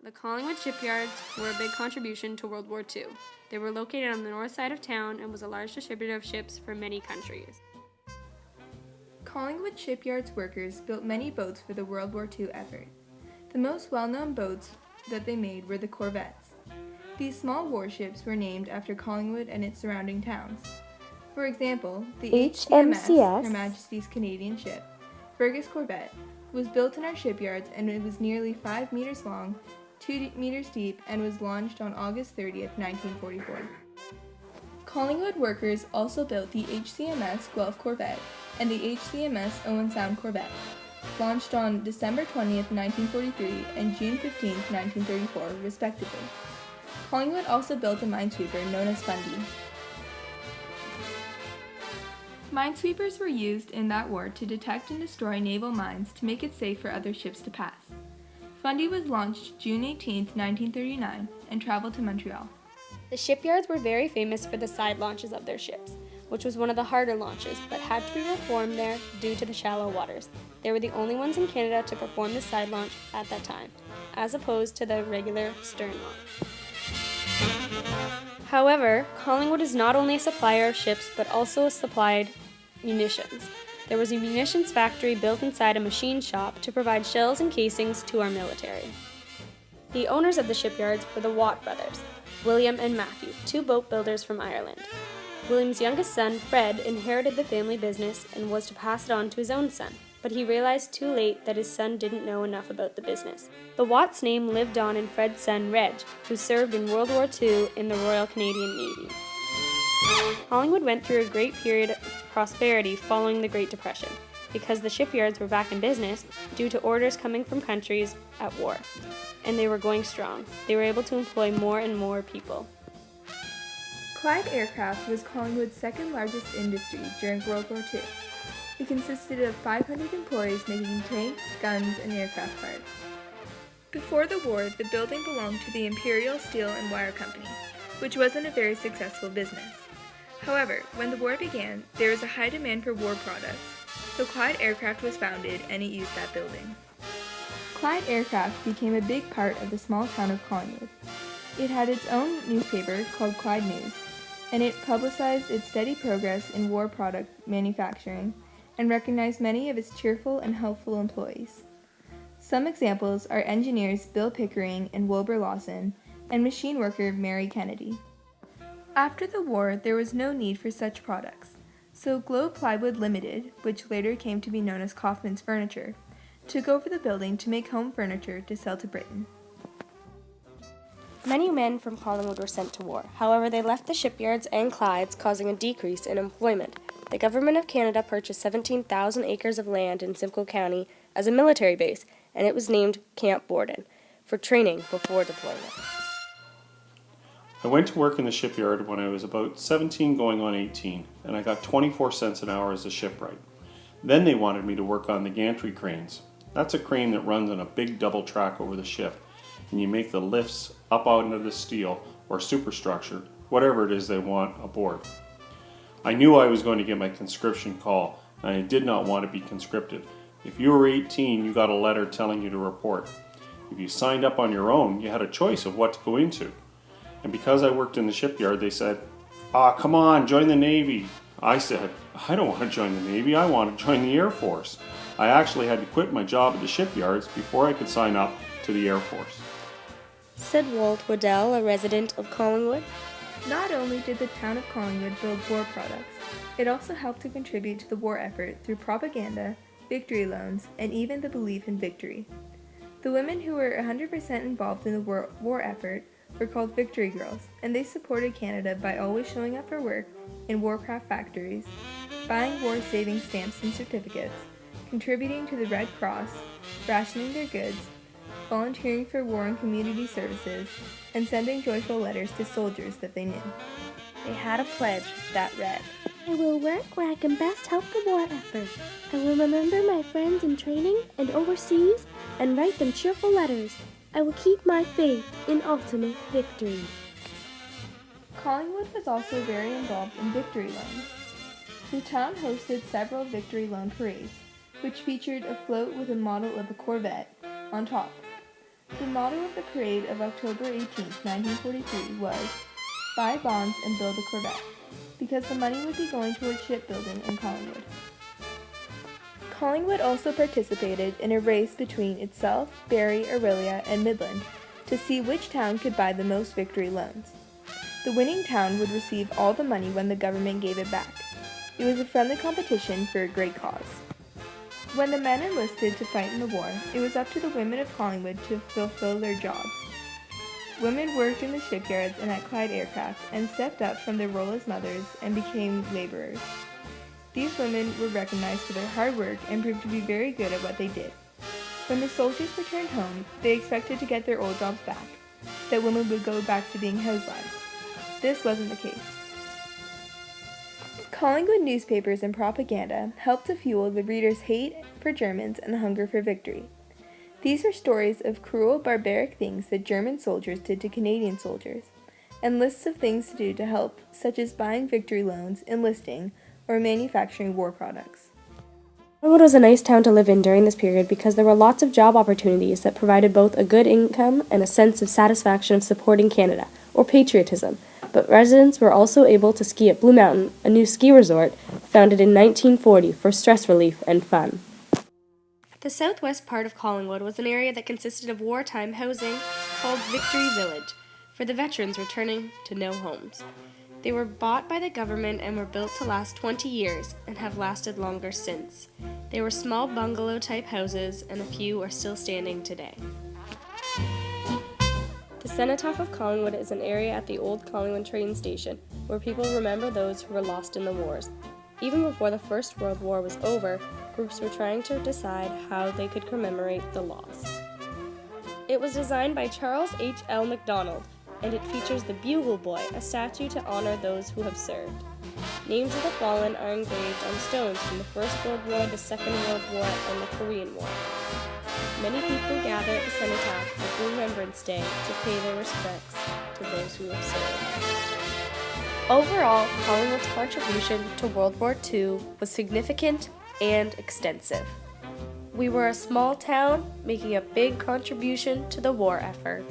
The Collingwood shipyards were a big contribution to World War II. They were located on the north side of town and was a large distributor of ships for many countries. Collingwood shipyards workers built many boats for the World War II effort. The most well-known boats that they made were the corvettes. These small warships were named after Collingwood and its surrounding towns. For example, the HMCS, Her Majesty's Canadian ship, Fergus Corvette, was built in our shipyards and it was nearly 5 meters long, 2 meters deep, and was launched on August 30th, 1944. Collingwood workers also built the HCMS Guelph Corvette and the HCMS Owen Sound Corvette, launched on December 20th, 1943 and June 15th, 1934, respectively. Collingwood also built a minesweeper known as Fundy. Minesweepers were used in that war to detect and destroy naval mines to make it safe for other ships to pass. Fundy was launched June 18, 1939, and traveled to Montreal. The shipyards were very famous for the side launches of their ships, which was one of the harder launches, but had to be performed there due to the shallow waters. They were the only ones in Canada to perform the side launch at that time, as opposed to the regular stern launch. However, Collingwood is not only a supplier of ships, but also supplied munitions. There was a munitions factory built inside a machine shop to provide shells and casings to our military. The owners of the shipyards were the Watt brothers, William and Matthew, two boat builders from Ireland. William's youngest son, Fred, inherited the family business and was to pass it on to his own son, but he realized too late that his son didn't know enough about the business. The Watts name lived on in Fred's son, Reg, who served in World War II in the Royal Canadian Navy. Collingwood went through a great period of prosperity following the Great Depression, because the shipyards were back in business due to orders coming from countries at war, and they were going strong. They were able to employ more and more people. Clyde Aircraft was Collingwood's second largest industry during World War II. It consisted of 500 employees making tanks, guns, and aircraft parts. Before the war, the building belonged to the Imperial Steel and Wire Company, which wasn't a very successful business. However, when the war began, there was a high demand for war products, so Clyde Aircraft was founded and it used that building. Clyde Aircraft became a big part of the small town of Collingwood. It had its own newspaper called Clyde News, and it publicized its steady progress in war product manufacturing and recognized many of its cheerful and helpful employees. Some examples are engineers Bill Pickering and Wilbur Lawson, and machine worker Mary Kennedy. After the war, there was no need for such products, so Globe Plywood Limited, which later came to be known as Kaufman's Furniture, took over the building to make home furniture to sell to Britain. Many men from Collingwood were sent to war. However, they left the shipyards and Clydes, causing a decrease in employment. The Government of Canada purchased 17,000 acres of land in Simcoe County as a military base, and it was named Camp Borden for training before deployment. I went to work in the shipyard when I was about 17 going on 18, and I got 24 cents an hour as a shipwright. Then they wanted me to work on the gantry cranes. That's a crane that runs on a big double track over the ship, and you make the lifts up out into the steel or superstructure, whatever it is they want aboard. I knew I was going to get my conscription call, and I did not want to be conscripted. If you were 18, you got a letter telling you to report. If you signed up on your own, you had a choice of what to go into. And because I worked in the shipyard, they said, come on, join the Navy. I said, I don't want to join the Navy, I want to join the Air Force. I actually had to quit my job at the shipyards before I could sign up to the Air Force. Said Walt Waddell, a resident of Collingwood. Not only did the town of Collingwood build war products, it also helped to contribute to the war effort through propaganda, victory loans, and even the belief in victory. The women who were 100% involved in the war effort were called Victory Girls, and they supported Canada by always showing up for work in warcraft factories, buying war-saving stamps and certificates, contributing to the Red Cross, rationing their goods, volunteering for war and community services, and sending joyful letters to soldiers that they knew. They had a pledge that read, I will work where I can best help the war effort. I will remember my friends in training and overseas and write them cheerful letters. I will keep my faith in ultimate victory. Collingwood was also very involved in victory loans. The town hosted several victory loan parades, which featured a float with a model of a Corvette on top. The motto of the parade of October 18, 1943 was, "Buy bonds and build a corvette," because the money would be going towards shipbuilding in Collingwood. Collingwood also participated in a race between itself, Barrie, Orillia, and Midland to see which town could buy the most victory loans. The winning town would receive all the money when the government gave it back. It was a friendly competition for a great cause. When the men enlisted to fight in the war, it was up to the women of Collingwood to fulfill their jobs. Women worked in the shipyards and at Clyde Aircraft and stepped up from their role as mothers and became laborers. These women were recognized for their hard work and proved to be very good at what they did. When the soldiers returned home, they expected to get their old jobs back, that women would go back to being housewives. This wasn't the case. Collingwood newspapers and propaganda helped to fuel the readers' hate for Germans and hunger for victory. These were stories of cruel, barbaric things that German soldiers did to Canadian soldiers, and lists of things to do to help, such as buying victory loans, enlisting, or manufacturing war products. Collingwood was a nice town to live in during this period because there were lots of job opportunities that provided both a good income and a sense of satisfaction of supporting Canada, or patriotism, but residents were also able to ski at Blue Mountain, a new ski resort founded in 1940 for stress relief and fun. The southwest part of Collingwood was an area that consisted of wartime housing called Victory Village, for the veterans returning to no homes. They were bought by the government and were built to last 20 years and have lasted longer since. They were small bungalow-type houses, and a few are still standing today. The cenotaph of Collingwood is an area at the old Collingwood train station where people remember those who were lost in the wars. Even before the First World War was over, groups were trying to decide how they could commemorate the loss. It was designed by Charles H. L. MacDonald, and it features the Bugle Boy, a statue to honor those who have served. Names of the fallen are engraved on stones from the First World War, the Second World War, and the Korean War. Many people gather at the cenotaph for Remembrance Day to pay their respects to those who have served. Overall, Collingwood's contribution to World War II was significant and extensive. We were a small town making a big contribution to the war effort.